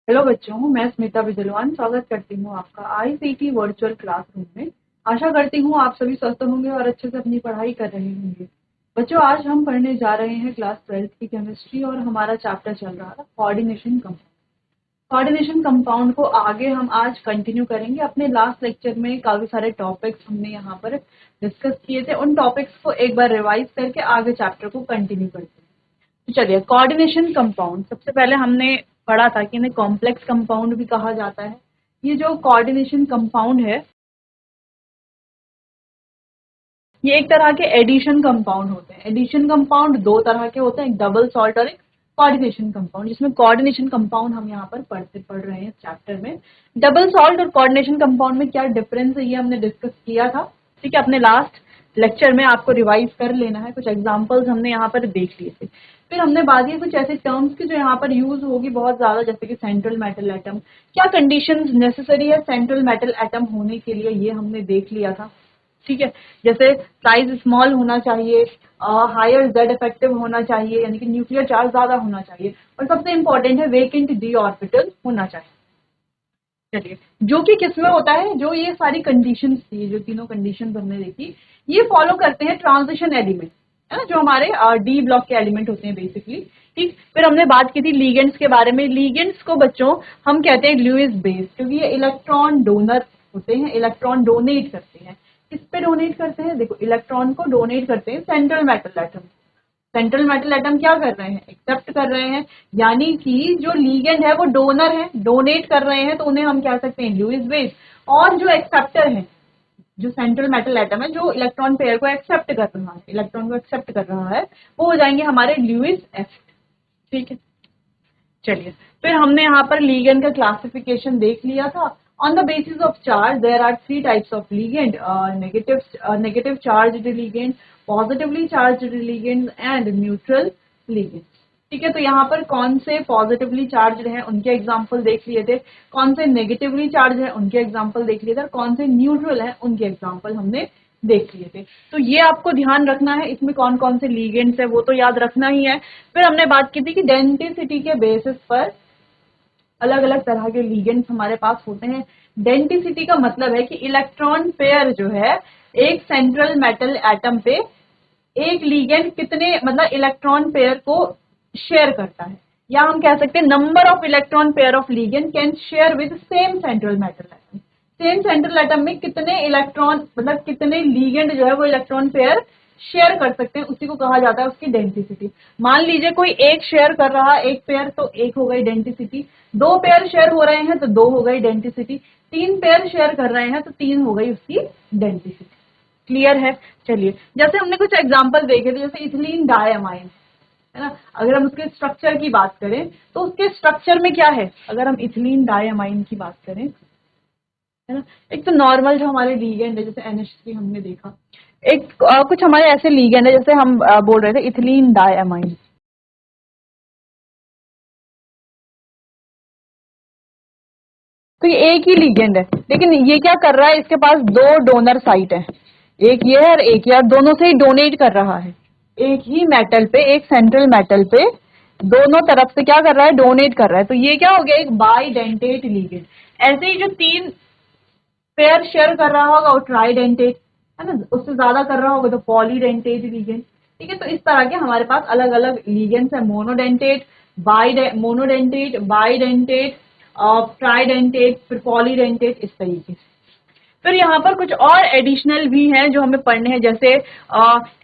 Hello बच्चों, मैं स्मिता बिजलवान स्वागत करती हूँ आपका आईसीटी वर्चुअल क्लासरूम में। आशा करती हूँ आप सभी स्वस्थ होंगे और अच्छे से अपनी पढ़ाई कर रहे होंगे। बच्चों, आज हम पढ़ने जा रहे हैं क्लास 12th की केमिस्ट्री और हमारा चैप्टर चल रहा था कोऑर्डिनेशन कंपाउंड। कोऑर्डिनेशन कंपाउंड को आगे हम आज कंटिन्यू करेंगे। अपने लास्ट लेक्चर में काफी सारे टॉपिक्स हमने यहाँ पर डिस्कस किए थे, उन टॉपिक्स को एक बार रिवाइज करके आगे चैप्टर को कंटिन्यू करते हैं। तो चलिए, कोऑर्डिनेशन कंपाउंड सबसे पहले हमने पढ़ा था कि इन्हें कॉम्प्लेक्स कंपाउंड भी कहा जाता है। ये जो कोऑर्डिनेशन कंपाउंड है, ये एक तरह के एडिशन कंपाउंड होते हैं। एडिशन कंपाउंड दो तरह के होते हैं, एक डबल सॉल्ट और एक कोऑर्डिनेशन कंपाउंड, जिसमें कोऑर्डिनेशन कंपाउंड हम यहाँ पर पढ़ रहे हैं चैप्टर में। डबल सॉल्ट और कोऑर्डिनेशन कंपाउंड में क्या डिफरेंस है ये हमने डिस्कस किया था, ठीक है, अपने लास्ट लेक्चर में। आपको रिवाइज कर लेना है, कुछ एग्जांपल्स हमने यहाँ पर देख लिए थे। फिर हमने बात की कुछ ऐसे टर्म्स की जो यहाँ पर यूज होगी बहुत ज्यादा, जैसे कि सेंट्रल मेटल एटम, क्या कंडीशंस नेसेसरी है सेंट्रल मेटल एटम होने के लिए, ये हमने देख लिया था, ठीक है। जैसे साइज स्मॉल होना चाहिए, हायर जेड इफेक्टिव होना चाहिए, यानी कि न्यूक्लियर चार्ज ज्यादा होना चाहिए, और सबसे इंपॉर्टेंट है वेकेंट डी ऑर्बिटल होना चाहिए। चलिए, जो कि किसमें होता है, जो ये सारी कंडीशंस थी, जो तीनों कंडीशंस हमने देखी, ये फॉलो करते हैं ट्रांजिशन एलिमेंट, है ना, जो हमारे डी ब्लॉक के एलिमेंट होते हैं बेसिकली, ठीक। फिर हमने बात की थी लिगेंड्स के बारे में। लिगेंड्स को बच्चों हम कहते हैं लुईस बेस, क्योंकि ये इलेक्ट्रॉन डोनर होते हैं, इलेक्ट्रॉन डोनेट करते हैं। किस पे डोनेट करते हैं? देखो, इलेक्ट्रॉन को डोनेट करते हैं central metal atom. Central metal atom क्या कर रहे हैं? एक्सेप्ट कर रहे हैं, यानी कि जो लीगेंड है वो डोनर है, डोनेट कर रहे हैं, तो उन्हें हम कह सकते हैं लुईस बेस। और जो एक्सेप्टर है, जो सेंट्रल मेटल एटम है, जो इलेक्ट्रॉन पेयर को एक्सेप्ट कर रहा है, इलेक्ट्रॉन को एक्सेप्ट कर रहा है, वो हो जाएंगे हमारे लुईस एफ, ठीक है। चलिए, फिर हमने यहाँ पर लीगेंड का क्लासिफिकेशन देख लिया था। On the basis of charge there are three types of ligand, negative charged ligand, positively charged ligand and neutral ligand, ठीक है। तो यहाँ पर कौन से पॉजिटिवली चार्ज्ड हैं उनके एग्जाम्पल देख लिए थे, कौन से नेगेटिवली चार्ज है उनके एग्जाम्पल देख लिए थे, और कौन से न्यूट्रल है उनके एग्जाम्पल हमने देख लिए थे। तो ये आपको ध्यान रखना है, इसमें कौन कौन से लीगेंड्स है वो तो याद रखना ही है। फिर हमने बात की थी कि डेंसिटी के बेसिस पर अलग अलग तरह के लीगेंड्स हमारे पास होते हैं। डेंसिटी का मतलब है कि इलेक्ट्रॉन पेयर जो है एक सेंट्रल मेटल एटम पे एक लीगेंड कितने, मतलब इलेक्ट्रॉन पेयर को शेयर करता है, या हम कह सकते हैं number of electron pair of ligand can share with same central metal atom. Same central atom में कितने इलेक्ट्रॉन, मतलब कितने लीगेंड जो है वो इलेक्ट्रॉन पेयर शेयर कर सकते हैं, उसी को कहा जाता है उसकी डेंसिटी। मान लीजिए कोई एक शेयर कर रहा है एक पेयर, तो एक हो गई डेंसिटी। दो पेयर शेयर हो रहे हैं तो दो हो गई डेंसिटी। तीन पेयर शेयर कर रहे हैं तो तीन हो गई उसकी डेंसिटी। क्लियर है? चलिए, जैसे हमने कुछ एग्जांपल देखे थे, जैसे इथिलीन डायमाइन, है ना। अगर हम उसके स्ट्रक्चर की बात करें तो उसके स्ट्रक्चर में क्या है, अगर हम इथिलीन डायमाइन की बात करें, है ना, एक तो नॉर्मल जो हमारे लीगेंड है, जैसे NH3 हमने देखा। एक कुछ हमारे ऐसे लीगेंड है, जैसे हम बोल रहे थे इथिलीन डायमाइन, तो ये एक ही लीगेंड है, लेकिन ये क्या कर रहा है, इसके पास दो डोनर साइट है, एक ये है और एक ये, दोनों से ही डोनेट कर रहा है। एक ही मेटल पे, एक सेंट्रल मेटल पे दोनों तरफ से क्या कर रहा है, डोनेट कर रहा है, तो ये क्या हो गया, एक बाइडेंटेट लीगेंड। ऐसे ही जो तीन पेयर शेयर कर रहा होगा वो ट्राइडेंटेट, है ना, उससे ज्यादा कर रहा होगा तो पॉलीडेंटेट लीगेंड, ठीक है। तो इस तरह के हमारे पास अलग अलग लीगेंड्स है, मोनोडेंटेट, बाइडेंटेट, ट्राइडेंटेट, फिर पॉलीडेंटेट, इस तरीके से। फिर यहाँ पर कुछ और एडिशनल भी हैं जो हमें पढ़ने हैं, जैसे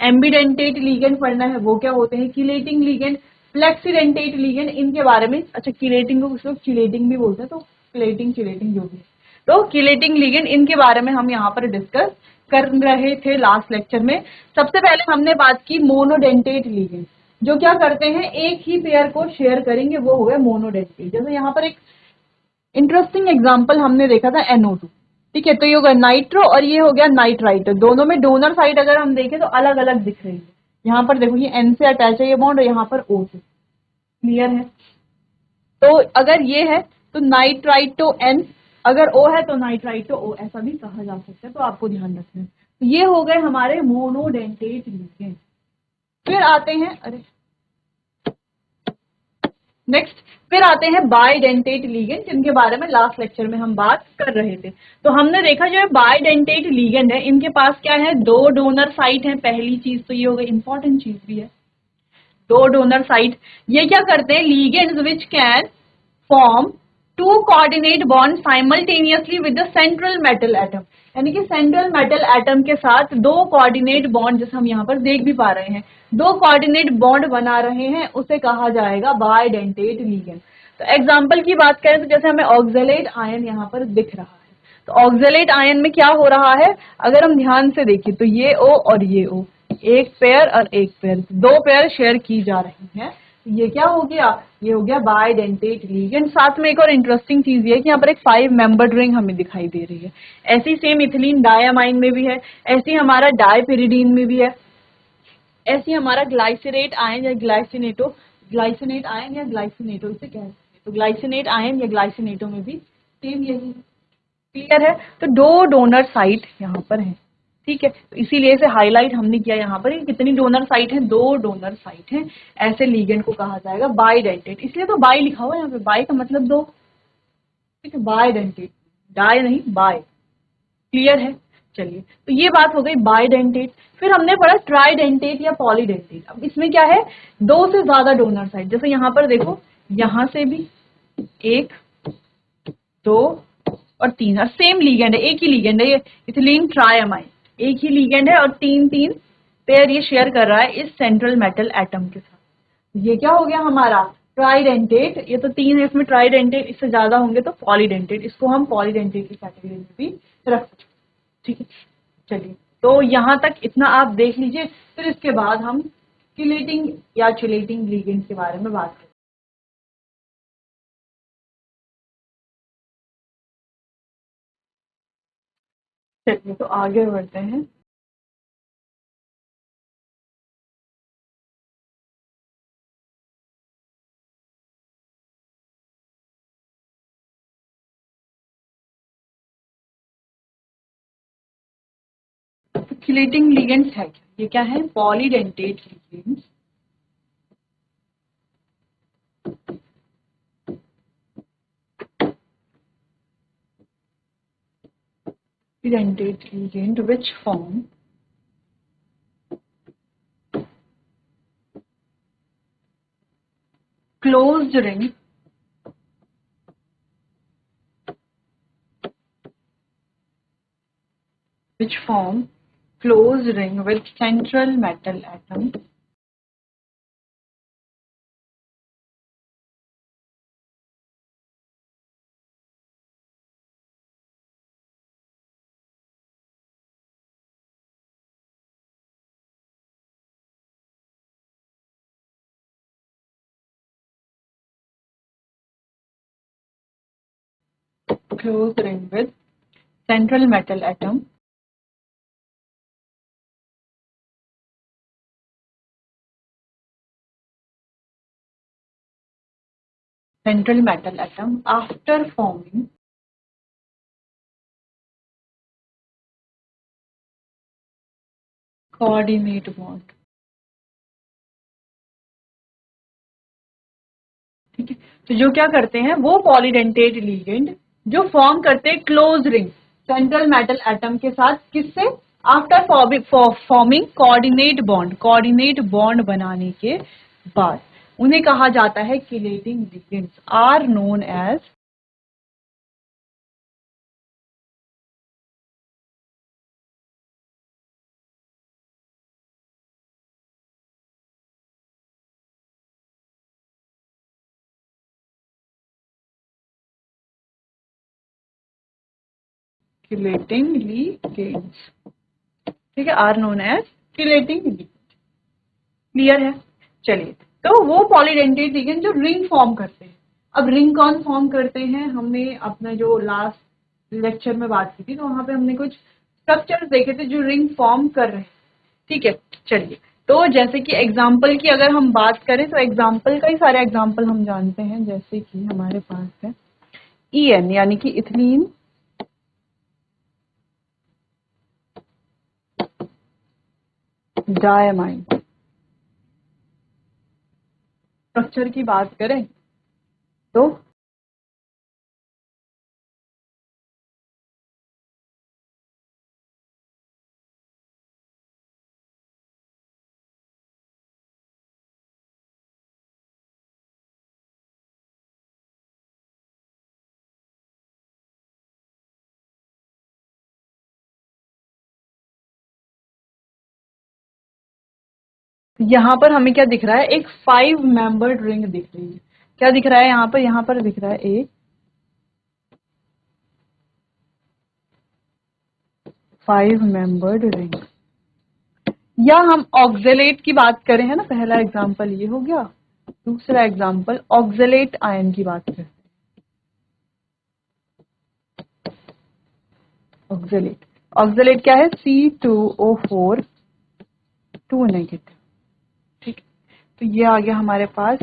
एम्बिडेंटेट लीगेंड पढ़ना है, वो क्या होते हैं, किलेटिंग लीगेंड, फ्लेक्सीडेंटेट लीगेंड, इनके बारे में। अच्छा, किलेटिंग को कुछ लोग चिलेटिंग भी बोलते हैं, तो किलेटिंग चिलेटिंग जो भी, तो किलेटिंग लीगेंड, इनके बारे में हम यहाँ पर डिस्कस कर रहे थे लास्ट लेक्चर में। सबसे पहले हमने बात की मोनोडेंटेट लीगेंड, जो क्या करते हैं, एक ही पेयर को शेयर करेंगे, वो हो गए मोनोडेंटेट। जैसे यहाँ पर एक इंटरेस्टिंग एग्जांपल हमने देखा था NO2, ठीक है, तो ये होगा नाइट्रो और ये हो गया नाइट्राइट। दोनों में डोनर साइड अगर हम देखें तो अलग अलग दिख रही है। यहाँ पर देखो, ये N से अटैच है ये बॉन्ड, और यहाँ पर O से। क्लियर है? तो अगर ये है तो नाइट्राइटो N, अगर O है तो नाइट्राइटो O, ऐसा भी कहा जा सकता है, तो आपको ध्यान रखना है। तो ये हो गए हमारे मोनोडेंटेट लीगेंड। फिर आते हैं, अरे नेक्स्ट फिर आते हैं बाइडेंटेट लिगेंड, जिनके बारे में लास्ट लेक्चर में हम बात कर रहे थे। तो हमने देखा जो है बाइडेंटेट लिगेंड है, इनके पास क्या है, दो डोनर साइट है। पहली चीज तो ये हो गई, इंपॉर्टेंट चीज भी है, दो डोनर साइट। ये क्या करते हैं, ligands which can form to coordinate bond simultaneously with the central metal atom, यानी कि सेंट्रल मेटल एटम के साथ दो कोऑर्डिनेट बॉन्ड, जैसे हम यहाँ पर देख भी पा रहे हैं, दो कोऑर्डिनेट बॉन्ड बना रहे हैं, उसे कहा जाएगा बाइडेंटेट लिगेंड। तो एग्जांपल की बात करें तो जैसे हमें ऑक्सलेट आयन यहाँ पर दिख रहा है, तो ऑक्सलेट आयन में क्या हो रहा है, अगर हम ध्यान से देखें तो ये O और ये O, एक पेयर और एक पेयर, दो पेयर शेयर की जा रही हैं। ये क्या हो गया, ये हो गया बाइडेंटेट लिगेंड। साथ में एक और इंटरेस्टिंग चीज ये कि यहाँ पर एक 5 मेंबर्ड रिंग हमें दिखाई दे रही है। ऐसी सेम इथिलीन डायमाइन में भी है, ऐसी हमारा डायपिरिडीन में भी है, ऐसी हमारा ग्लाइसरेट आयन या ग्लाइसिनेट आयन या ग्लाइसिनेटो इसे कह सकते हैं, तो ग्लाइसिनेट आयन या ग्लाइसिनेटो में भी सेम यही। क्लियर है, तो दो डोनर साइट यहाँ पर है। ठीक है, तो इसीलिए इसे हाईलाइट हमने किया यहाँ पर, कितनी डोनर साइट है, दो डोनर साइट है। ऐसे लिगेंड को कहा जाएगा बाइडेंटेट, इसलिए तो बाई लिखा हुआ है यहाँ पे, बाई का मतलब दो। ठीक है, बाइडेंटेट, डाई नहीं बाय। क्लियर है, चलिए, तो ये बात हो गई बाइडेंटेट। फिर हमने पढ़ा ट्राइडेंटेट या पॉलीडेंटेट। अब इसमें क्या है, दो से ज्यादा डोनर साइट, जैसे यहाँ पर देखो, यहां से भी एक, दो और तीन, और सेम लीगेंड है, एक ही लीगेंड है, ये इथिलीन ट्राइअमाइन, एक ही लीगेंड है और तीन तीन पेयर ये शेयर कर रहा है इस सेंट्रल मेटल एटम के साथ। ये क्या हो गया हमारा ट्राइडेंटेट, ये तो तीन है, इसमें ट्राइडेंटेट, इससे ज्यादा होंगे तो पॉलीडेंटेट, इसको हम पॉलीडेंटेट की कैटेगरी में भी रख सकते हैं। ठीक है, चलिए, तो यहां तक इतना आप देख लीजिए, फिर इसके बाद हम किलेटिंग या चिलेटिंग लिगेंड के बारे में बात करें। चलिए, तो आगे बढ़ते हैं। किलेटिंग लिगेंड्स है क्या, ये क्या है, polydentate ligands. Pyrrantate ligand which form closed ring with central metal atom closed ring with central metal atom after forming coordinate bond। ठीक है, तो जो क्या करते हैं वो पॉलीडेंटेट लिगेंड जो फॉर्म करते हैं close ring central metal atom के साथ, किससे, आफ्टर फॉर्मिंग कोऑर्डिनेट बॉन्ड बनाने के बाद, उन्हें कहा जाता है chelating ligands, are known as chelating ligands. ठीक है, are known as chelating ligand. Clear है, चलिए, तो वो पॉलीडेंटेट लिगेंड जो रिंग फॉर्म करते हैं। अब रिंग कौन फॉर्म करते हैं, हमने अपना जो लास्ट लेक्चर में बात की थी, तो वहां पे हमने कुछ स्ट्रक्चर्स देखे थे जो रिंग फॉर्म कर रहे हैं। ठीक है, चलिए, तो जैसे कि एग्जाम्पल की अगर हम बात करें तो एग्जाम्पल, कई सारे एग्जाम्पल हम जानते हैं, जैसे कि हमारे पास है EN यानी कि इथिलीन डायमाइन। स्ट्रक्चर की बात करें तो यहाँ पर हमें क्या दिख रहा है, एक 5 मेंबर्ड रिंग दिख रही है। क्या दिख रहा है यहाँ पर दिख रहा है एक 5 मेंबर्ड रिंग। या हम ऑक्जेलेट की बात करें, है ना, पहला एग्जांपल ये हो गया, दूसरा एग्जांपल ऑक्जेलेट आयन की बात करें। ऑक्जेलेट, ऑक्जेलेट क्या है, C2O4 2 नेगेटिव। ठीक, तो ये आ गया हमारे पास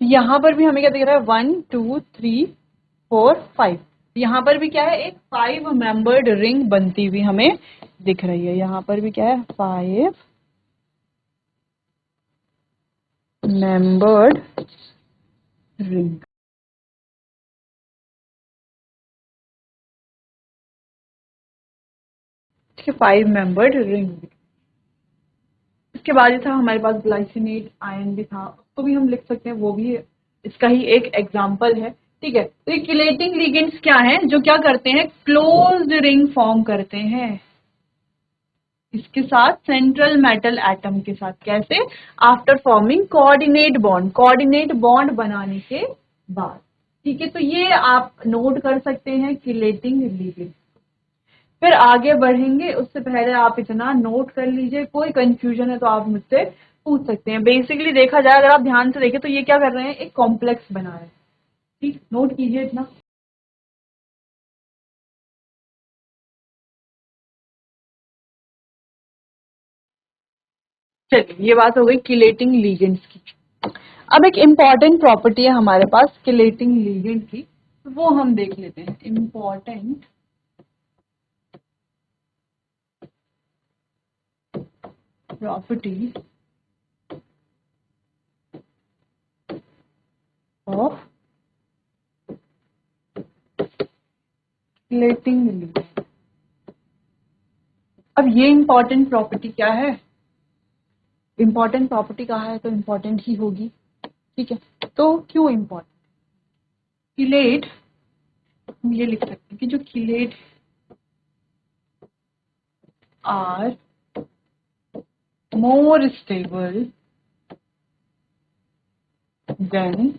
यहाँ पर भी हमें क्या दिख रहा है, 1 2 3 4 5। यहाँ पर भी क्या है, एक 5 मेंबर्ड रिंग बनती हुई हमें दिख रही है। यहाँ पर भी क्या है, 5 मेंबर्ड रिंग। ठीक है, 5 मेंबर्ड रिंग। इसके बाद ये था हमारे पास ग्लाइसिनेट आयन भी था, उसको भी हम लिख सकते हैं, वो भी इसका ही एक एग्जाम्पल है। ठीक है, तो ये किलेटिंग लिगेंड्स क्या हैं, जो क्या करते हैं, क्लोज्ड रिंग फॉर्म करते हैं इसके साथ, सेंट्रल मेटल एटम के साथ। कैसे, आफ्टर फॉर्मिंग कोऑर्डिनेट बॉन्ड बनाने के बाद। ठीक है, तो ये आप नोट कर सकते हैं किलेटिंग लिगेंड। फिर आगे बढ़ेंगे, उससे पहले आप इतना नोट कर लीजिए, कोई कंफ्यूजन है तो आप मुझसे पूछ सकते हैं। बेसिकली देखा जाए, अगर आप ध्यान से देखें तो ये क्या कर रहे हैं, एक कॉम्प्लेक्स बना रहे हैं। ठीक, नोट कीजिए इतना। चलिए, ये बात हो गई किलेटिंग लीगेंड्स की। अब एक इम्पॉर्टेंट प्रॉपर्टी है हमारे पास किलेटिंग लीगेंड की, तो वो हम देख लेते हैं। Important property of chelating ligand. अब ये इम्पॉर्टेंट प्रॉपर्टी क्या है, इम्पॉर्टेंट प्रॉपर्टी कहा है तो इम्पॉर्टेंट ही होगी। ठीक है, तो क्यों इम्पॉर्टेंट, किलेट, हम ये लिख सकते हैं कि जो chelate are more stable than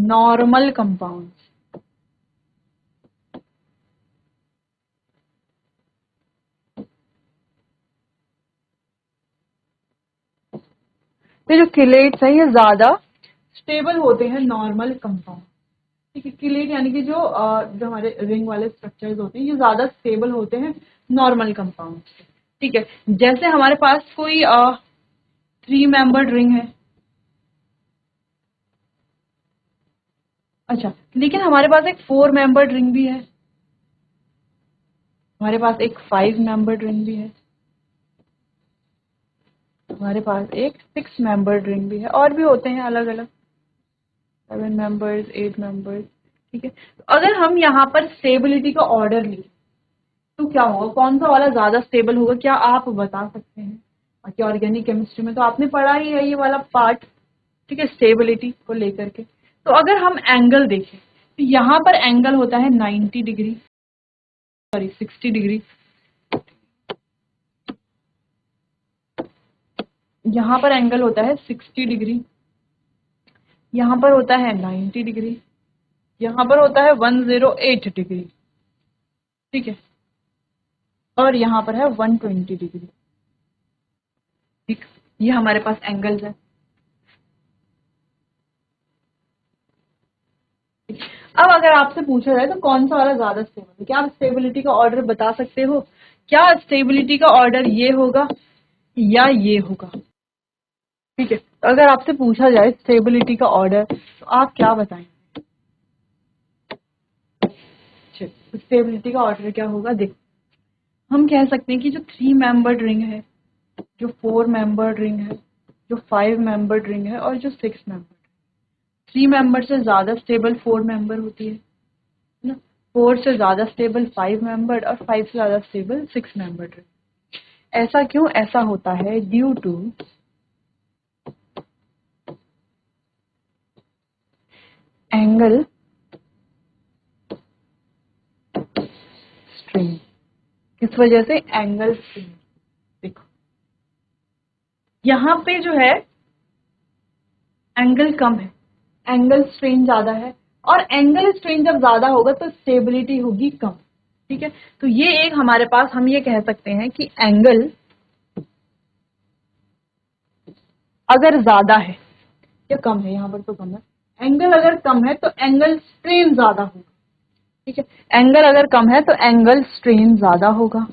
normal compounds. तो जो किलेट्स है ये ज्यादा स्टेबल होते हैं नॉर्मल कंपाउंड। ठीक है, किलेट यानी कि जो हमारे रिंग वाले स्ट्रक्चर्स होते हैं ये ज्यादा स्टेबल होते हैं नॉर्मल कंपाउंड से। ठीक है, जैसे हमारे पास कोई 3 मेंबर्ड रिंग है। अच्छा, लेकिन हमारे पास एक 4 मेंबर्ड रिंग भी है, हमारे पास एक 5 मेंबर्ड रिंग भी है, हमारे पास एक 6 मेंबर्ड रिंग भी है, और भी होते हैं अलग अलग, 7 मेंबर्स, 8 मेंबर्स। ठीक है, तो अगर हम यहाँ पर स्टेबिलिटी का ऑर्डर लें तो क्या होगा, कौन सा वाला ज्यादा स्टेबल होगा, क्या आप बता सकते हैं? बाकी ऑर्गेनिक केमिस्ट्री में तो आपने पढ़ा ही है ये वाला पार्ट। ठीक है, स्टेबिलिटी को लेकर के। तो अगर हम एंगल देखें तो यहाँ पर एंगल होता है 90 डिग्री, सॉरी 60 डिग्री। यहाँ पर एंगल होता है 60 डिग्री, यहाँ पर होता है 90 डिग्री, यहाँ पर होता है 108 डिग्री। ठीक है, और यहाँ पर है 120 डिग्री। ठीक, ये हमारे पास एंगल्स है। अब अगर आपसे पूछा जाए तो कौन सा वाला ज्यादा स्टेबल है, क्या आप स्टेबिलिटी का ऑर्डर बता सकते हो? क्या स्टेबिलिटी का ऑर्डर ये होगा या ये होगा? ठीक है, तो अगर आपसे पूछा जाए स्टेबिलिटी का ऑर्डर तो आप क्या बताएंगे? स्टेबिलिटी का ऑर्डर क्या होगा? देखो, हम कह सकते हैं कि जो 3 मेंबर्ड रिंग है, जो 4 मेंबर्ड रिंग है, जो 5 मेंबर्ड रिंग है और जो 6 मेंबर्ड, 3 मेंबर से ज्यादा स्टेबल 4 मेंबर होती है ना, 4 से ज्यादा स्टेबल 5 मेंबर्ड और 5 से ज्यादा स्टेबल 6 मेंबर्ड रिंग। ऐसा क्यों ऐसा होता है? Due to angle strain. किस वजह से? Angle strain. देखो, यहाँ पे जो है एंगल कम है, एंगल स्ट्रेन ज्यादा है, और एंगल स्ट्रेन जब ज्यादा होगा तो स्टेबिलिटी होगी कम। ठीक है, तो ये एक हमारे पास हम ये कह सकते हैं कि एंगल अगर ज्यादा है या कम है, यहाँ पर तो कम है, एंगल अगर कम है तो एंगल स्ट्रेन ज्यादा होगा। ठीक है, एंगल अगर कम है तो एंगल स्ट्रेन ज्यादा होगा।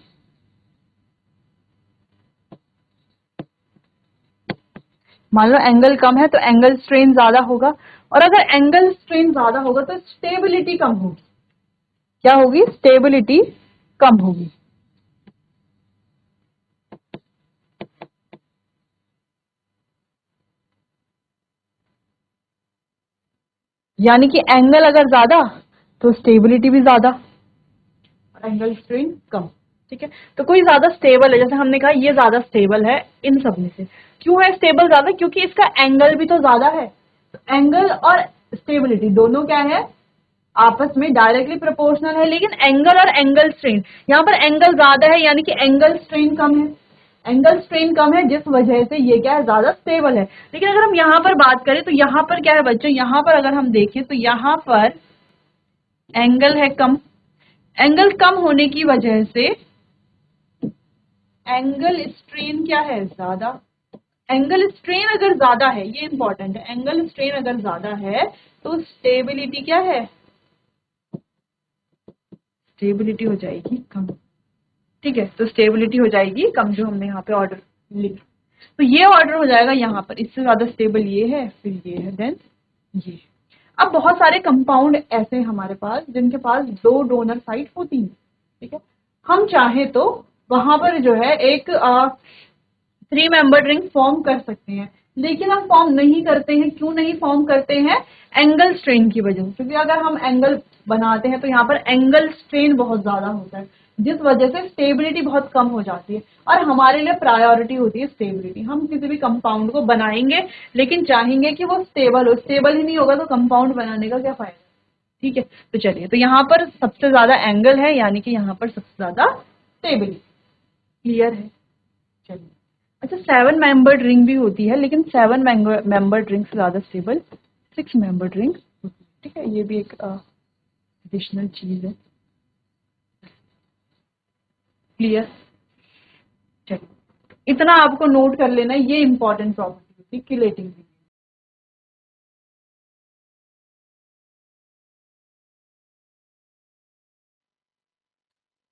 मान लो एंगल कम है तो एंगल स्ट्रेन ज्यादा होगा, और अगर एंगल स्ट्रेन ज्यादा होगा तो स्टेबिलिटी कम होगी। क्या होगी? स्टेबिलिटी कम होगी। यानी कि एंगल अगर ज्यादा तो स्टेबिलिटी भी ज्यादा और एंगल स्ट्रेन कम। ठीक है, तो कोई ज्यादा स्टेबल है, जैसे हमने कहा ये ज्यादा स्टेबल है इन सब में से। क्यों है स्टेबल ज्यादा? क्योंकि इसका एंगल भी तो ज्यादा है। तो एंगल और स्टेबिलिटी दोनों क्या है? आपस में डायरेक्टली प्रोपोर्शनल है। लेकिन एंगल और एंगल स्ट्रेन, यहाँ पर एंगल ज्यादा है यानी कि एंगल स्ट्रेन कम है। एंगल स्ट्रेन कम है जिस वजह से ये क्या है? ज्यादा स्टेबल है। लेकिन अगर हम यहाँ पर बात करें तो यहाँ पर क्या है बच्चों? यहाँ पर अगर हम देखें तो यहाँ पर एंगल है कम। एंगल कम होने की वजह से एंगल स्ट्रेन क्या है? ज्यादा। एंगल स्ट्रेन अगर ज्यादा है, ये इंपॉर्टेंट है, एंगल स्ट्रेन अगर ज्यादा है तो स्टेबिलिटी क्या है? स्टेबिलिटी हो जाएगी कम। ठीक है, तो स्टेबिलिटी हो जाएगी कम, जो हमने यहाँ पे ऑर्डर लिखा। तो ये ऑर्डर हो जाएगा यहाँ पर, इससे ज्यादा स्टेबल ये है, फिर ये है, देन ये। अब बहुत सारे कंपाउंड ऐसे हैं हमारे पास जिनके पास 2 डोनर साइट होती है। ठीक है, हम चाहे तो वहां पर जो है एक 3 मेंबर रिंग फॉर्म कर सकते हैं, लेकिन हम फॉर्म नहीं करते हैं। क्यों नहीं फॉर्म करते हैं? एंगल स्ट्रेन की वजह से। क्योंकि अगर हम एंगल बनाते हैं तो यहाँ पर एंगल स्ट्रेन बहुत ज्यादा होता है, जिस वजह से स्टेबिलिटी बहुत कम हो जाती है, और हमारे लिए प्रायोरिटी होती है स्टेबिलिटी। हम किसी भी कंपाउंड को बनाएंगे लेकिन चाहेंगे कि वो स्टेबल हो। स्टेबल ही नहीं होगा तो कंपाउंड बनाने का क्या फायदा? ठीक है, तो चलिए, तो यहाँ पर सबसे ज्यादा एंगल है यानी कि यहाँ पर सबसे ज्यादा स्टेबिलिटी। क्लियर है? चलिए, अच्छा, 7 मेंबर्ड रिंग भी होती है, लेकिन 7 मेंबर्ड रिंग से ज्यादा स्टेबल 6 मेंबर्ड रिंग होती है। ठीक है, ये भी एक एडिशनल चीज है। क्लियर? चलिए, इतना आपको नोट कर लेना, ये इंपॉर्टेंट प्रॉपर्टी होती है किलेटिंग रिंग।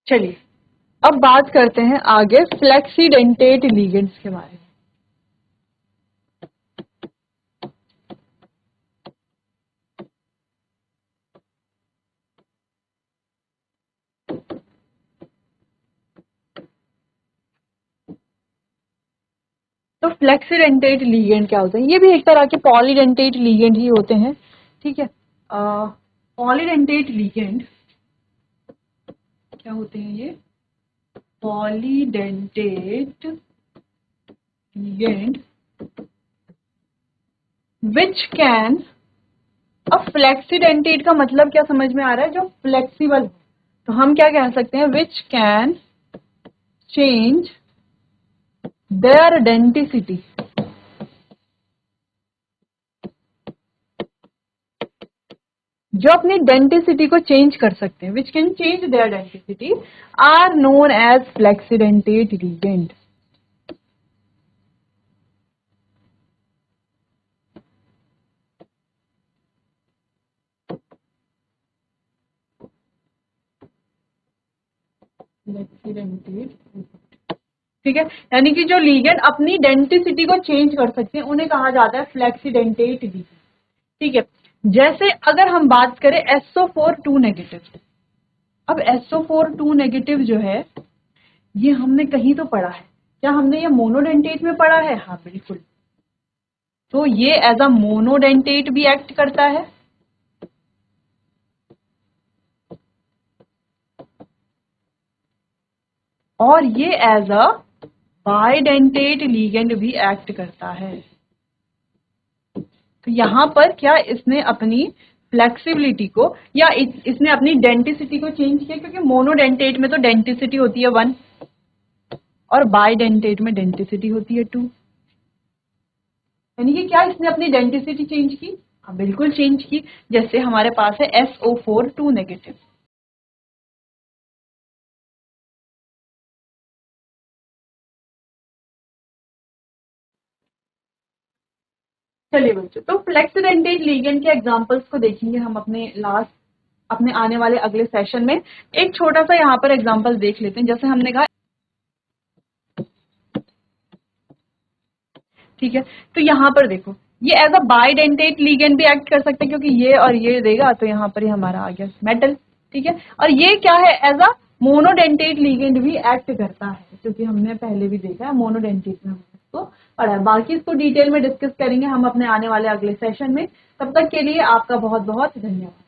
चलिए, अब बात करते हैं आगे फ्लेक्सीडेंटेट लिगेंड्स के बारे में। तो फ्लेक्सीडेंटेट लिगेंड क्या होते हैं? ये भी एक तरह के पॉलीडेंटेट लिगेंड ही होते हैं। ठीक है, पॉलीडेंटेट लिगेंड क्या होते हैं? ये पॉलीडेंटेट लिगेंड विच कैन, अब फ्लेक्सीडेंटेट का मतलब क्या समझ में आ रहा है? जो फ्लेक्सिबल हो। तो हम क्या कह सकते हैं? Which can change their denticity, जो अपनी डेंटिसिटी को चेंज कर सकते हैं, which can change their denticity, are known as flexidentate ligand. Flexidentate, ठीक है, यानी कि जो लिगेंड अपनी डेंटिसिटी को चेंज कर सकते हैं उन्हें कहा जाता है फ्लेक्सीडेंटेट लिगेंड। ठीक है, जैसे अगर हम बात करें SO4 2 नेगेटिव, अब SO4 2 नेगेटिव जो है ये हमने कहीं तो पढ़ा है, क्या हमने ये मोनोडेंटेट में पढ़ा है? हाँ बिल्कुल। तो ये एज अ मोनोडेंटेट भी एक्ट करता है और ये एज अ बाइडेंटेट लिगेंड भी एक्ट करता है। तो यहां पर क्या इसने अपनी फ्लेक्सिबिलिटी को या इसने अपनी डेंटिसिटी को चेंज किया, क्योंकि मोनोडेंटेट में तो डेंटिसिटी होती है 1 और बाइडेंटेट में डेंटिसिटी होती है 2, यानी कि क्या इसने अपनी डेंटिसिटी चेंज की? हाँ बिल्कुल चेंज की। जैसे हमारे पास है SO4 2 नेगेटिव। चलिए बच्चों, तो फ्लेक्सीडेंटेट लिगेंड के एग्जांपल्स को देखेंगे हम अपने आने वाले अगले सेशन में। एक छोटा सा यहाँ पर एग्जांपल देख लेते हैं। जैसे हमने कहा, ठीक है, तो यहाँ पर देखो ये एज अ बाइडेंटेट लिगेंड भी एक्ट कर सकते हैं, क्योंकि ये और ये देगा तो यहाँ पर ही हमारा आ गया मेटल। ठीक है, और ये क्या है, एज अ मोनोडेंटेट लिगेंड भी एक्ट करता है, क्योंकि हमने पहले भी देखा है मोनोडेंटेट में इसको पढ़ा है। बाकी इसको डिटेल में डिस्कस करेंगे हम अपने आने वाले अगले सेशन में। तब तक के लिए आपका बहुत बहुत धन्यवाद।